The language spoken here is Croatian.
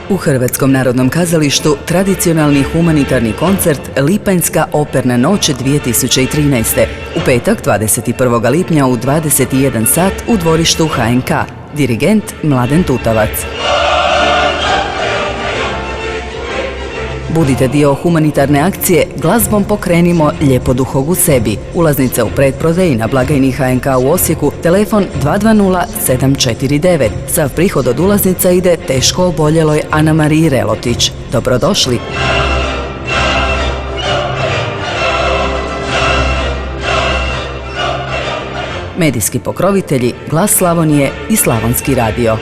U Hrvatskom narodnom kazalištu tradicionalni humanitarni koncert Lipanjska operna noć 2013. u petak 21. lipnja u 21 sat u dvorištu HNK. Dirigent Mladen Tutavac. Budite dio humanitarne akcije Glazbom pokrenimo lijepo duhog u sebi. Ulaznica u pretprodaji na blagajni HNK u Osijeku, telefon 220 749. Sav prihod od ulaznica ide teško oboljeloj Ana Mariji Relotić. Dobrodošli! Medijski pokrovitelji Glas Slavonije i Slavonski radio.